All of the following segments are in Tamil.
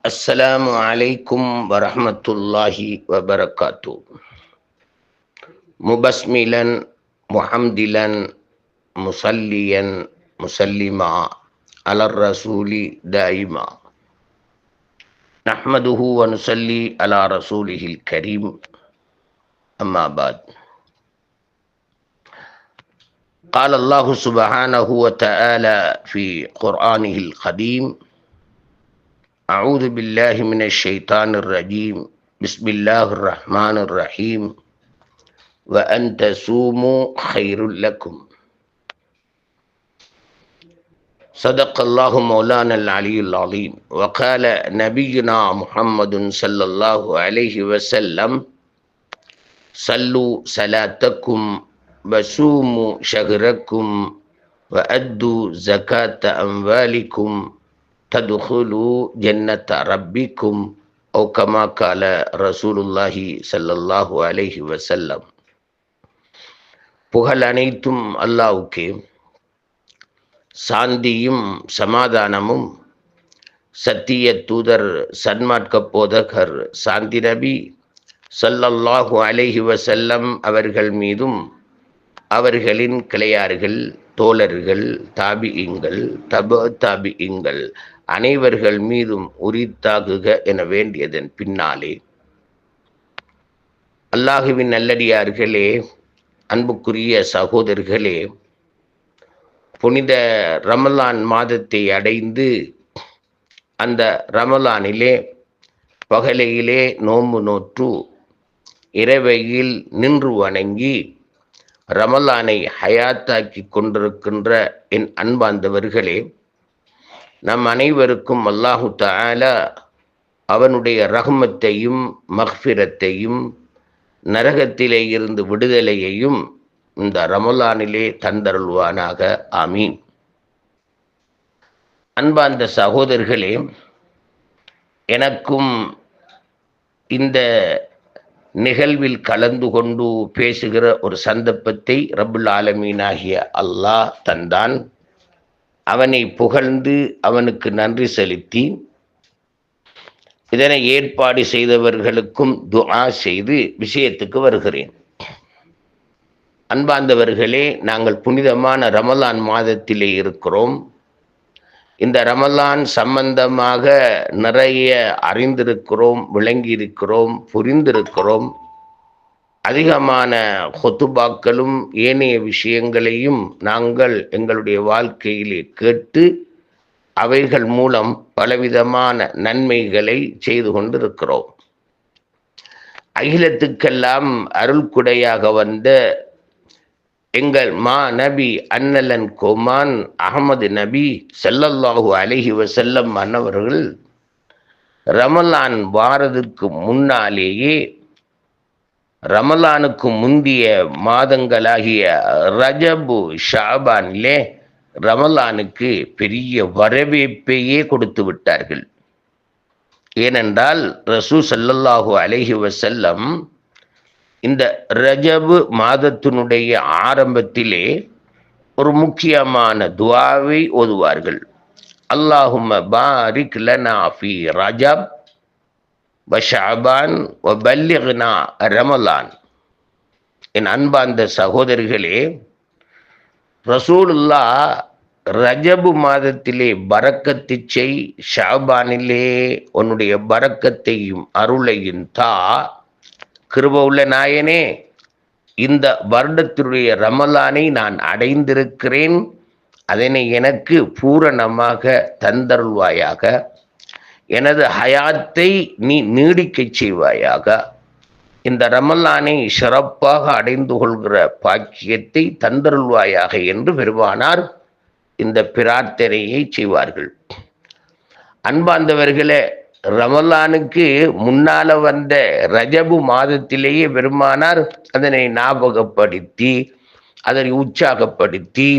السلام عليكم ورحمة الله وبركاته. مبسملا محمدلا مصليا مسلما على الرسول دائما نحمده ونصلي على رسوله الكريم. أما بعد، قال الله سبحانه وتعالى في قرآنه القديم: أعوذ بالله من الشيطان الرجيم، بسم الله الرحمن الرحيم، وأن تصوموا خير لكم. صدق الله مولانا العلي العظيم. وقال نبينا محمد صلى الله عليه وسلم: صلوا صلاتكم وصوموا شهركم وأدوا زكاة أموالكم تدخلوا جنة ربكم أو كما قال رسول الله صلى الله عليه وسلم. புகழ் அனைத்தும் அல்லாஹ்வுக்கே. சாந்தியும் சமாதானமும் சத்திய தூதர் சன்மார்க்க போதகர் சாந்தி நபி ஸல்லல்லாஹு அலைஹி வஸல்லம் அவர்கள் மீதும் அவர்களின் கிளையார்கள், தோழர்கள், தாபிஈங்கள், தாபிஈங்கள் அனைவர்கள் மீதும் உரித்தாகுக என வேண்டியதன் பின்னாலே, அல்லாஹுவின் நல்லடியார்களே, அன்புக்குரிய சகோதரர்களே, புனித ரமலான் மாதத்தை அடைந்து அந்த ரமலானிலே பகலையிலே நோன்பு நோற்று இரவையில் நின்று வணங்கி ரமலானை ஹயாத்தாக்கி கொண்டிருக்கின்ற என் அன்பார்ந்தவர்களே, நம் அனைவருக்கும் அல்லாஹு தஆலா அவனுடைய ரஹ்மத்தையும் மக்ஃபிரத்தையும் நரகத்திலே இருந்து விடுதலையையும் இந்த ரமலானிலே தந்தருள்வானாக. ஆமீன். அன்பார்ந்த சகோதரர்களே, எனக்கும் இந்த நிகழ்வில் கலந்து கொண்டு பேசுகிற ஒரு சந்தர்ப்பத்தை ரப்புல் ஆலமீனாகிய அல்லாஹ் தந்தான். அவனை புகழ்ந்து அவனுக்கு நன்றி செலுத்தி இதனை ஏற்பாடு செய்தவர்களுக்கும் துஆ செய்து விஷயத்துக்கு வருகிறேன். அன்பார்ந்தவர்களே, நாங்கள் புனிதமான ரமலான் மாதத்திலே இருக்கிறோம். இந்த ரமலான் சம்பந்தமாக நிறைய அறிந்திருக்கிறோம், விளங்கியிருக்கிறோம், புரிந்திருக்கிறோம். அதிகமான ஹுதுபாக்களும் ஏனைய விஷயங்களையும் நாங்கள் எங்களுடைய வாழ்க்கையிலே கேட்டு அவைகள் மூலம் பலவிதமான நன்மைகளை செய்து கொண்டிருக்கிறோம். அகிலத்துக்கெல்லாம் அருள்குடையாக வந்த எங்கள் நபி அன்னலன் கோமான் அகமது நபி ஸல்லல்லாஹு அலைஹி வஸல்லம் அன்னவர்கள் ரமலான் வாரதுக்கு முன்னாலேயே, ரமலானுக்கு முந்திய மாதங்களாகிய ரஜபு ஷாபானிலே ரமலானுக்கு பெரிய வரவேற்பையே கொடுத்து விட்டார்கள். ஏனென்றால் ரசூல் ஸல்லல்லாஹு அலைஹி வஸல்லம் இந்த ரஜபு மாதத்தினுடைய ஆரம்பத்திலே ஒரு முக்கியமான துஆவை ஓதுவார்கள். அல்லாஹும்ம பாரிக் லனா ஃபீ ரஜப் வ ஷஅபான் வ பல்லிக்னா ரமலான். என் அன்பார்ந்த சகோதரிகளே, ரசூலுல்லாஹ் ரஜபு மாதத்திலே பரக்கத்து செய், ஷஅபானிலே உன்னுடைய பரக்கத்தையும் அருளையும் தா, கிருபை உள்ள நாயனே, இந்த வருடத்தினுடைய ரமலானை நான் அடைந்திருக்கிறேன், அதனை எனக்கு பூரணமாக தந்தருள்வாயாக, எனது ஹயாத்தை நீ நீடிக்கச் செய்வாயாக, இந்த ரமலானை சிறப்பாக அடைந்து கொள்கிற பாக்கியத்தை தந்தருள்வாயாக என்று பெருமானார் இந்த பிரார்த்தனையை செய்வார்கள். அன்பார்ந்தவர்களே, ரமலானுக்கு முன்னால வந்த ரஜபு மாதத்திலேயே பெருமானார் அதனை ஞாபகப்படுத்தி, அதனை உற்சாகப்படுத்தி,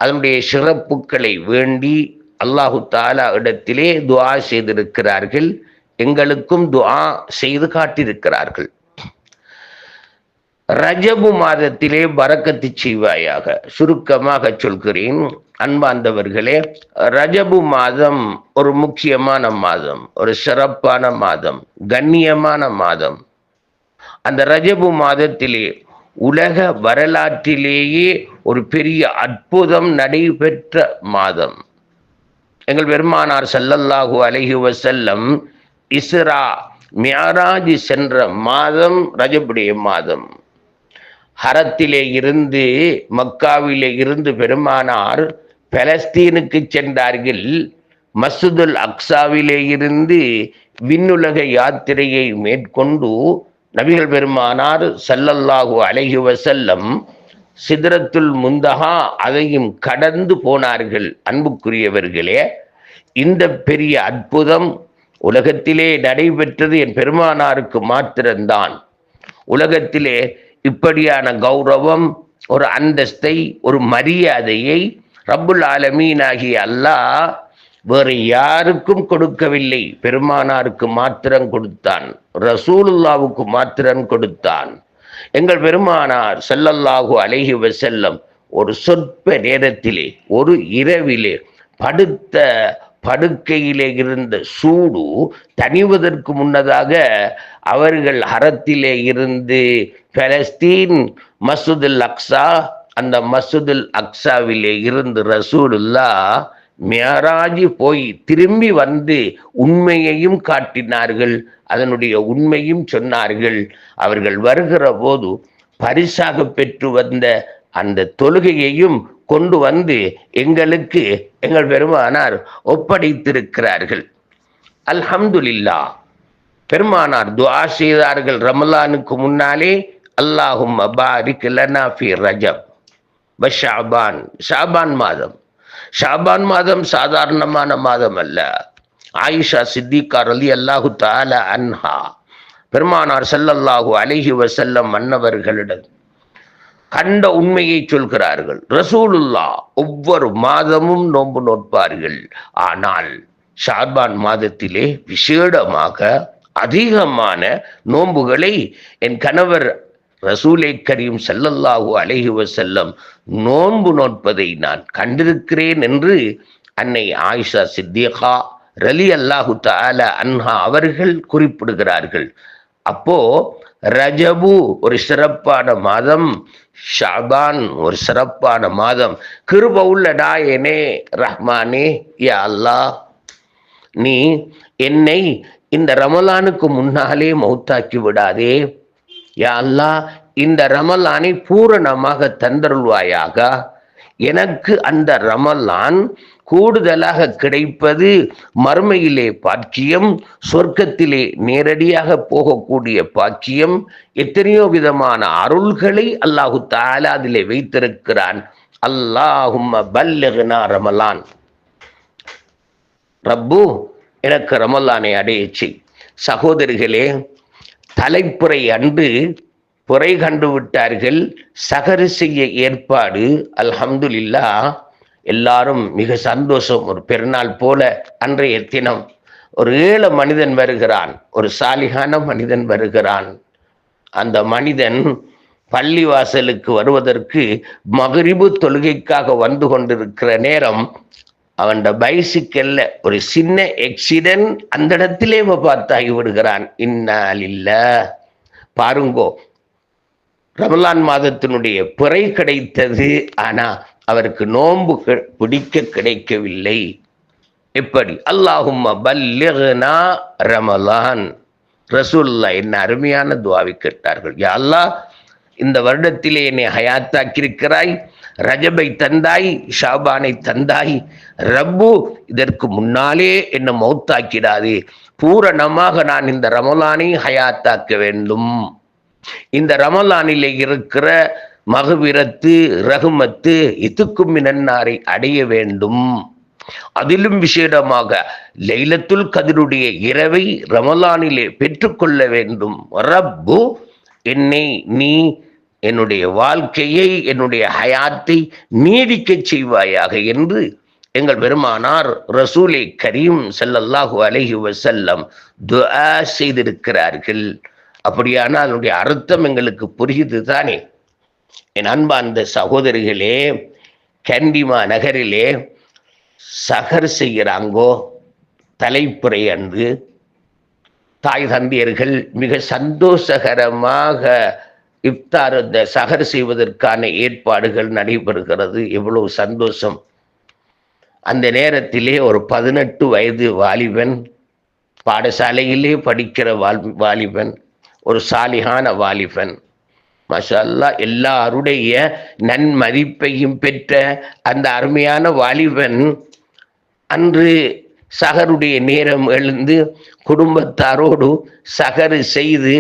அதனுடைய சிறப்புகளை வேண்டி அல்லாஹு தஆலா இடத்திலே துஆ செய்திருக்கிறார்கள். எங்களுக்கும் துஆ செய்து காட்டியிருக்கிறார்கள். ரஜபு மாதத்திலே பரக்கத்து செய்வாயாக. சுருக்கமாக சொல்கிறேன் அன்பார்ந்தவர்களே, ரஜபு மாதம் ஒரு முக்கியமான மாதம், ஒரு சிறப்பான மாதம், கண்ணியமான மாதம். அந்த ரஜபு மாதத்திலே உலக வரலாற்றிலேயே ஒரு பெரிய அற்புதம் நடைபெற்ற மாதம். எங்கள் பெருமானார் ஸல்லல்லாஹு அலைஹி வஸல்லம் இஸ்ரா மிஅராஜ் சென்ற மாதம் ரஜபுடைய மாதம். ஹரத்திலே இருந்து, மக்காவிலே இருந்து பெருமானார் பலஸ்தீனுக்கு சென்றார்கள். மஸ்ஜிதுல் அக்ஸாவிலே இருந்து விண்ணுலக யாத்திரையை மேற்கொண்டு நபிகள் பெருமானார் ஸல்லல்லாஹு அலைஹி வஸல்லம் சிதறத்துல் முந்தஹா அதையும் கடந்து போனார்கள். அன்புக்குரியவர்களே, இந்த பெரிய அற்புதம் உலகத்திலே நடைபெற்றது என் பெருமானாருக்கு மாத்திரம்தான். உலகத்திலே இப்படியான கௌரவம், ஒரு அந்தஸ்தை, ஒரு மரியாதையை ரப்புல் ஆலமீன் ஆகிய அல்லாஹ் வேறு யாருக்கும் கொடுக்கவில்லை. பெருமானாருக்கு மாத்திரம் கொடுத்தான், ரசூலுல்லாவுக்கு மாத்திரம் கொடுத்தான். எங்கள் பெருமானார் ஸல்லல்லாஹு அலைஹி வஸல்லம் ஒரு சொற்ப நேரத்திலே, ஒரு இரவிலே படுத்த படுக்கையிலே இருந்த சூடு தணிவதற்கு முன்னதாக அவர்கள் ஹரத்திலே இருந்து பலஸ்தீன் மஸ்ஜிதுல் அக்ஸா, அந்த மஸ்ஜிதுல் அக்ஸாவிலே இருந்து ரசூலுல்லாஹ் மிஅராஜ் போய் திரும்பி வந்து உண்மையையும் காட்டினார்கள், அதனுடைய உண்மையும் சொன்னார்கள். அவர்கள் வருகிற போது பரிசாக பெற்று வந்த அந்த தொழுகையையும் கொண்டு வந்து எங்களுக்கு எங்கள் பெருமானார் ஒப்படைத்திருக்கிறார்கள். அல்ஹம்துலில்லாஹ். பெருமானார் துஆ செய்தார்கள் ரமலானுக்கு முன்னாலே, அல்லாஹும்ம பாரிக் லனா ஃபி ரஜப் வ ஷஅபான். ஷஅபான் மாதம், ஷஅபான் மாதம் சாதாரணமான மாதம் அல்ல. ஆயிஷா சித்திகா ரலியல்லாஹு தஆலா அன்ஹா பெருமானார் ஸல்லல்லாஹு அலைஹி வஸல்லம் மன்னவர்களிடம் கண்ட உண்மையை சொல்கிறார்கள். ரசூலுல்லாஹ் ஒவ்வொரு மாதமும் நோன்பு நோட்பார்கள். ஆனால் ஷஅபான் மாதத்திலே விசேடமாக அதிகமான நோன்புகளை என் கணவர் ரசூலே கரீம் ஸல்லல்லாஹு அலைஹி வஸல்லம் நோன்பு நோட்பதை நான் கண்டிருக்கிறேன் என்று அன்னை ஆயிஷா சித்திகா ரலியல்லாஹு தஆலா அன்ஹா அவர்கள் குறிப்பிடுகிறார்கள். அப்போ ரஜபு ஒரு சிறப்பான மாதம், ஷஅபான் ஒரு சிறப்பான மாதம். கிருபை உள்ள நாயனே ரஹ்மானே, யா அல்லாஹ், நீ என்னை இந்த ரமலானுக்கு முன்னாலே மௌத்தாக்கி விடாதே. யா அல்லாஹ், இந்த ரமலானை பூரணமாக தந்தருள்வாயாக. எனக்கு அந்த ரமலான் கூடுதலாக கிடைப்பது மறுமையிலே பாக்கியம், சொர்க்கத்திலே நேரடியாக போகக்கூடிய பாக்கியம். எத்தனையோ விதமான அருள்களை அல்லாஹு தஆலா அதிலே வைத்திருக்கிறான். அல்லாஹும்ம பல்லிக்னா ரமலான். ரப்பு, எனக்கு ரமலானை அடையச் செய். சகோதரிகளே, தலைப்புறை அன்று புரை கண்டு விட்டார்கள். சகரு செய்ய ஏற்பாடு. அல்ஹம்துலில்லாஹ், எல்லாரும் மிக சந்தோஷம். ஒரு பெருநாள் போல அன்றைய தினம் ஒரு ஏழை மனிதன் வருகிறான், ஒரு சாலிகான மனிதன் வருகிறான். அந்த மனிதன் பள்ளிவாசலுக்கு வருவதற்கு மக்ரிபு தொழுகைக்காக வந்து கொண்டிருக்கிற நேரம் அவன் பைசிக்கல்ல ஒரு சின்ன எக்ஸிடென்ட், அந்த இடத்திலே பார்த்தாகி விடுகிறான். இன்னா லில்லாஹ். பாருங்கோ, ரமலான் மாதத்தினுடைய பிறை கிடைத்தது, ஆனா அவருக்கு நோன்பு பிடிக்க கிடைக்கவில்லை. எப்படி? அல்லாஹும்ம பல்லிக்னா ரமலான். ரசூலுல்லாஹ் என்ன அருமையான துஆவை கேட்டார்கள். யா அல்லாஹ், இந்த வருடத்திலே என்னை ஹயாத்தாக்கியிருக்கிறாய், ரஜபை தந்தாய், ஷாபானை தந்தாய். ரப்பு, இதற்கு முன்னாலே என்ன மௌத்தாக்கிடாதே. பூரணமாக நான் இந்த ரமலானை ஹயாத்தாக்க வேண்டும். இந்த ரமலானிலே இருக்கிற மகவிரத்து, ரஹ்மத்து, இதுக்கும் மினன்னாரை அடைய வேண்டும். அதிலும் விசேடமாக லைலத்துல் கத்ருடைய இரவை ரமலானிலே பெற்றுக்கொள்ள வேண்டும். ரப்பு, என்னை நீ என்னுடைய வாழ்க்கையை, என்னுடைய ஹயாத்தை நீடிக்க செய்வாயாக என்று எங்கள் பெருமானார் ரசூலே கரீம் ஸல்லல்லாஹு அலைஹி வஸல்லம் துஆ செய்திருக்கிறார்கள். அப்படியான அதனுடைய அர்த்தம் எங்களுக்கு புரியுது தானே? என் அன்பார்ந்த சகோதரிகளே, கண்டிமா நகரிலே சகர் செய்கிறாங்கோ. தலைப்புறை அன்று தாய் தந்தையர்கள் மிக சந்தோஷகரமாக இஃப்தார் சகர் செய்வதற்கான ஏற்பாடுகள் நடைபெறுகிறது. எவ்வளவு சந்தோஷம்! அந்த நேரத்திலே ஒரு 18 வயது வாலிபன், பாடசாலையிலே படிக்கிற வாலிபன், ஒரு சாலிகான வாலிபன், மாஷா அல்லாஹ், எல்லாருடைய நன்மதிப்பையும் பெற்ற அந்த அருமையான வாலிபன் அன்று சகருடைய நேரம் எழுந்து குடும்பத்தாரோடு சகரு செய்து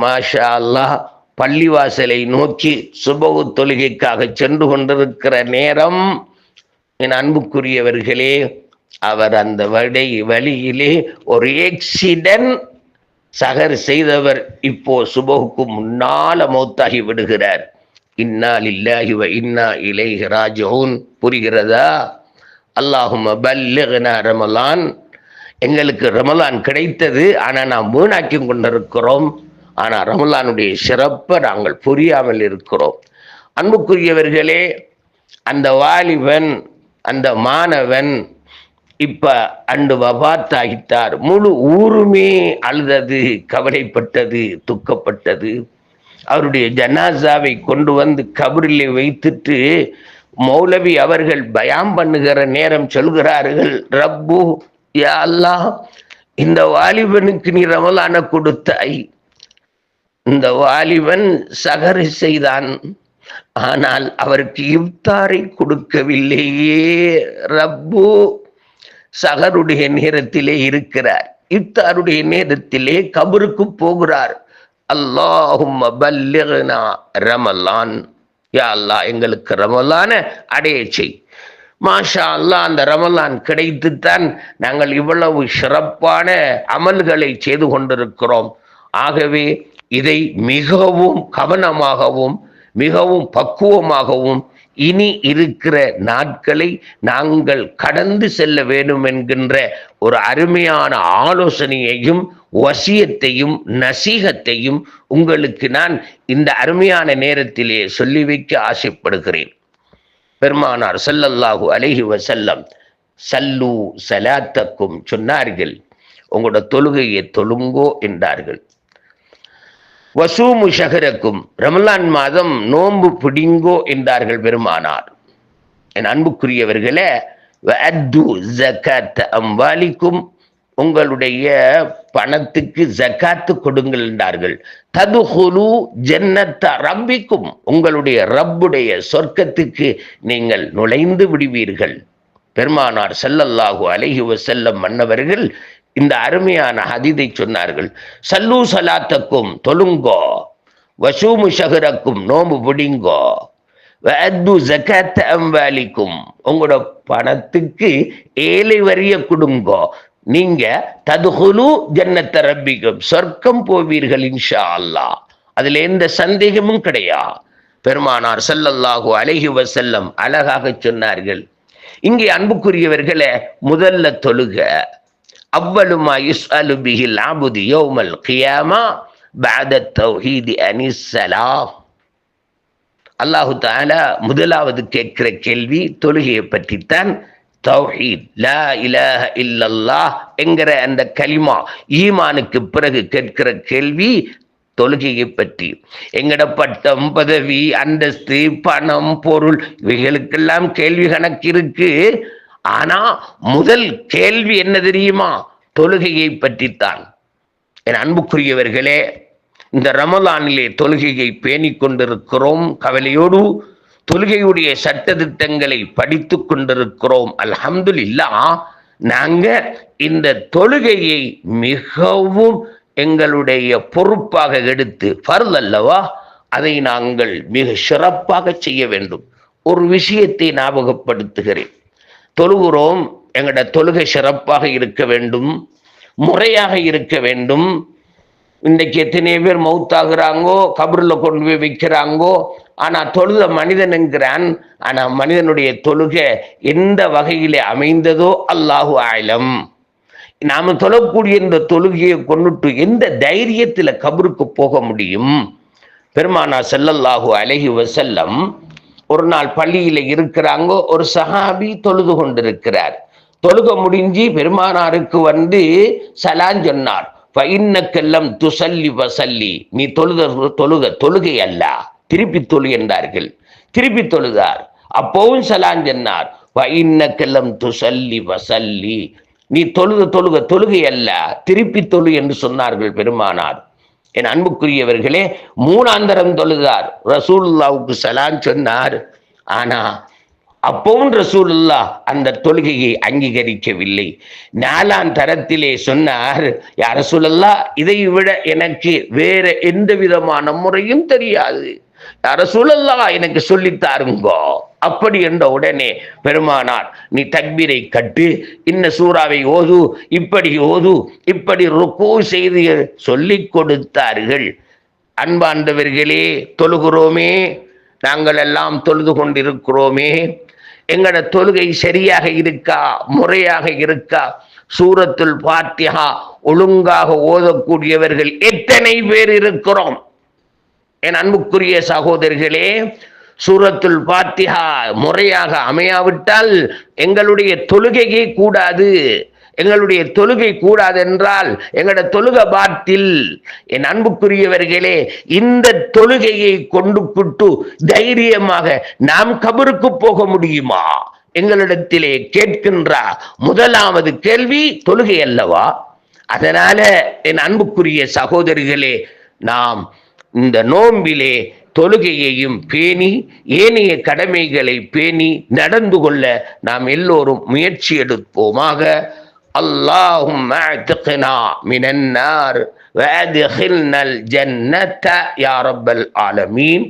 மாஷா அல்லாஹ் பள்ளிவாசலை நோக்கி சுபஹு தொழுகைக்காக சென்று கொண்டிருக்கிற நேரம், என் அன்புக்குரியவர்களே, அவர் அந்த வழியிலே ஒரு ஆக்சிடென்ட். சகர் செய்தவர் இப்போ சுபஹுக்கு முன்னால மௌத்தாகி விடுகிறார். இன்னா லில்லாஹி வ இன்னா இலைஹி ராஜிஊன். புரிகிறதா? அல்லாஹும்ம பல்லிக்னா ரமலான். எங்களுக்கு ரமலான் கிடைத்தது, ஆனால் நாம் வீணாக்கி கொண்டிருக்கிறோம். ஆனால் ரமலானுடைய சிறப்பை நாங்கள் புரியாமல் இருக்கிறோம். அன்புக்குரியவர்களே, அந்த வாலிபன், அந்த மாணவன் இப்ப அன்று வபாத்தாகிட்டார். முழு ஊருமே அழுதது, கவலைப்பட்டது, துக்கப்பட்டது. அவருடைய ஜனாசாவை கொண்டு வந்து கபரிலே வைத்துட்டு மௌலவி அவர்கள் பயான் பண்ணுகிற நேரம் சொல்கிறார்கள், ரப்பு யா அல்லாஹ், இந்த வாலிபனுக்கு நீ ரமலான கொடுத்தாய். இந்த வாலிபன் சகர் செய்தான், ஆனால் அவருக்கு இஃப்தாரை கொடுக்கவில்லையே ரப்பு. சகருடைய நேரத்திலே இருக்கிறார், இஃப்தாருடைய நேரத்திலே கபருக்கு போகிறார். அல்லாஹும்ம பல்லிக்னா ரமலான். யா அல்லாஹ், எங்களுக்கு ரமலான அடைய செய். மாஷா அல்லாஹ், அந்த ரமலான் கிடைத்துத்தான் நாங்கள் இவ்வளவு சிறப்பான அமல்களை செய்து கொண்டிருக்கிறோம். ஆகவே இதை மிகவும் கவனமாகவும் மிகவும் பக்குவமாகவும் இனி இருக்கிற நாட்களை நாங்கள் கடந்து செல்ல வேண்டும் என்கின்ற ஒரு அருமையான ஆலோசனையையும் வசியத்தையும் நசீகத்தையும் உங்களுக்கு நான் இந்த அருமையான நேரத்திலே சொல்லி வைக்க ஆசைப்படுகிறேன். பெருமானார் ஸல்லல்லாஹு அலைஹி வஸல்லம் சல்லு ஸலாத்தக்கும் சொன்னார்கள், உங்களோட தொழுகையை தொழுங்கோ என்றார்கள். வசூமு ஷஹரக்கும், ரமலான் மாதம் நோன்பு பிடிங்கோ என்றார்கள் பெருமானார். என் அன்புக்குரியவர்களே, வஅத்து ஸகாத் அம்வாலிக்கும், உங்களுடைய பணத்துக்கு ஜகாத்து கொடுங்கள் என்றார்கள். ததுஹுலு ஜன்னத ரப்பிக்கும், உங்களுடைய ரப்புடைய சொர்க்கத்துக்கு நீங்கள் நுழைந்து விடுவீர்கள். பெருமானார் ஸல்லல்லாஹு அலைஹி வஸல்லம் மன்னவர்கள் இந்த அருமையான ஹதீதை சொன்னார்கள். சல்லு சலாத்தக்கும், தொழுங்கோ, வசூமு ஷஹரக்கும், நோம்பு பிடிங்கோ, வஅத்து ஸகாத் அம்வாலிக்கும், உங்களோட பணத்துக்கு ஏழை வரிய கொடுங்கோ, நீங்க ததுஹுலு ஜன்னத ரப்பிக்கும், சொர்க்கம் போவீர்கள் இன்ஷா அல்லாஹ். அதுல எந்த சந்தேகமும் கிடையாது. பெருமானார் ஸல்லல்லாஹு அலைஹி வஸல்லம் அழகாக சொன்னார்கள். இங்கே அன்புக்குரியவர்களே, முதல்ல தொழுக. அவ்வலுமா யுஸ்அலு பிஹில் அப்து யௌமல் கியாமா பஅத தௌஹீதி அனிஸ் ஸலாஹ். அல்லாஹு தஆலா முதலாவது கேட்கிற கேள்வி தொழுகையை பற்றித்தான். தௌஹீத், லா இலாஹ இல்லல்லாஹ் என்கிற அந்த கலிமா, ஈமானுக்கு பிறகு கேட்கிற கேள்வி தொழுகையை பற்றி. எங்கட பட்டம், பதவி, அந்தஸ்து, பணம், பொருள், இவைகளுக்கெல்லாம் கேள்வி கணக்கு இருக்கு. ஆனா முதல் கேள்வி என்ன தெரியுமா? தொழுகையை பற்றித்தான். என் அன்புக்குரியவர்களே, இந்த ரமலானிலே தொழுகையை பேணிக் கொண்டிருக்கிறோம். கவலையோடு தொழுகையுடைய சட்ட திட்டங்களை படித்து கொண்டிருக்கிறோம். அல்ஹம்துலில்லாஹ், நாங்க இந்த தொழுகையை மிகவும் எங்களுடைய பொறுப்பாக எடுத்து, ஃபர்ல் அல்லவா, அதை நாங்கள் மிக சிறப்பாக செய்ய வேண்டும். ஒரு விஷயத்தை ஞாபகப்படுத்துகிறேன். தொழுகிறோம், எங்களோட தொழுகை சிறப்பாக இருக்க வேண்டும், முறையாக இருக்க வேண்டும். இன்றைக்கு எத்தனை பேர் மௌத்தாகிறாங்கோ, கபரில் கொண்டு போய் வைக்கிறாங்கோ. ஆனா தொழுத மனிதன் என்கிறான். ஆனா மனிதனுடைய தொழுகை எந்த வகையிலே அமைந்ததோ அல்லாஹு ஆலம். நாம தொழக்கூடிய இந்த தொழுகையை கொண்டுட்டு எந்த தைரியத்துல கபருக்கு போக முடியும்? பெருமானா ஸல்லல்லாஹு அலைஹி வஸல்லம் ஒரு நாள் பள்ளியில இருக்கிறாங்க. ஒரு சஹாபி தொழுது கொண்டிருக்கிறார். தொழுக முடிஞ்சு பெருமானாருக்கு வந்து சலான் சொன்னார். ஃபஇன்னக்கல்லம் துசல்லி வசல்லி, நீ தொழுகை அல்ல, திருப்பி தொழு என்றார்கள். திருப்பி தொழுதார். அப்பவும் சலான் சொன்னார். ஃபஇன்னக்கல்லம் துசல்லி வசல்லி, நீ தொழுகை அல்ல, திருப்பி தொழு என்று சொன்னார்கள் பெருமானார். என் அன்புக்குரியவர்களே, மூணாந்தரம் தொழுதார். ரசூலுல்லாவுக்கு சலான் சொன்னார். ஆனா அப்பவும் ரசூலுல்லா அந்த தொழுகையை அங்கீகரிக்கவில்லை. நாலாம் தரத்திலே சொன்னார், யா ரசூலுல்லா, இதை விட எனக்கு வேற எந்த விதமான முறையும் தெரியாது, யா ரசூலுல்லா எனக்கு சொல்லித்தாருங்கோ. அப்படி என்ற உடனே பெருமானார், நீ தக்பீரை கட்டு, இன்ன சூறாவை ஓது, இப்படி ஓது, இப்படி ருக்கு செய்து சொல்லிக் கொடுத்தார்கள். அன்பார்ந்தவர்களே, தொழுகிறோமே, நாங்கள் எல்லாம் தொழுது கொண்டிருக்கிறோமே, எங்கட தொழுகை சரியாக இருக்கா, முறையாக இருக்கா? சூரத்துல் ஃபாத்திஹா ஒழுங்காக ஓதக்கூடியவர்கள் எத்தனை பேர் இருக்கிறோம்? என் அன்புக்குரிய சகோதரர்களே, சூரத்துல் ஃபாத்திஹா முறையாக அமையாவிட்டால் எங்களுடைய தொழுகையே கூடாது. எங்களுடைய தொழுகை கூடாது என்றால் எங்களோட தொழுகை பாத்தில். என் அன்புக்குரியவர்களே, இந்த தொழுகையை கொண்டு விட்டு தைரியமாக நாம் கபருக்கு போக முடியுமா? எங்களிடத்திலே கேட்கின்ற முதலாவது கேள்வி தொழுகை அல்லவா? அதனால என் அன்புக்குரிய சகோதரிகளே, நாம் இந்த நோம்பிலே தொழுகையையும் பேணி ஏனைய கடமைகளை பேணி நடந்து கொள்ள நாம் எல்லோரும் முயற்சி எடுப்போமாக. اللهم اعتقنا من النار وادخلنا الجنة يا رب العالمين.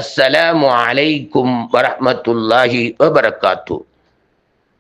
السلام عليكم ورحمة الله وبركاته.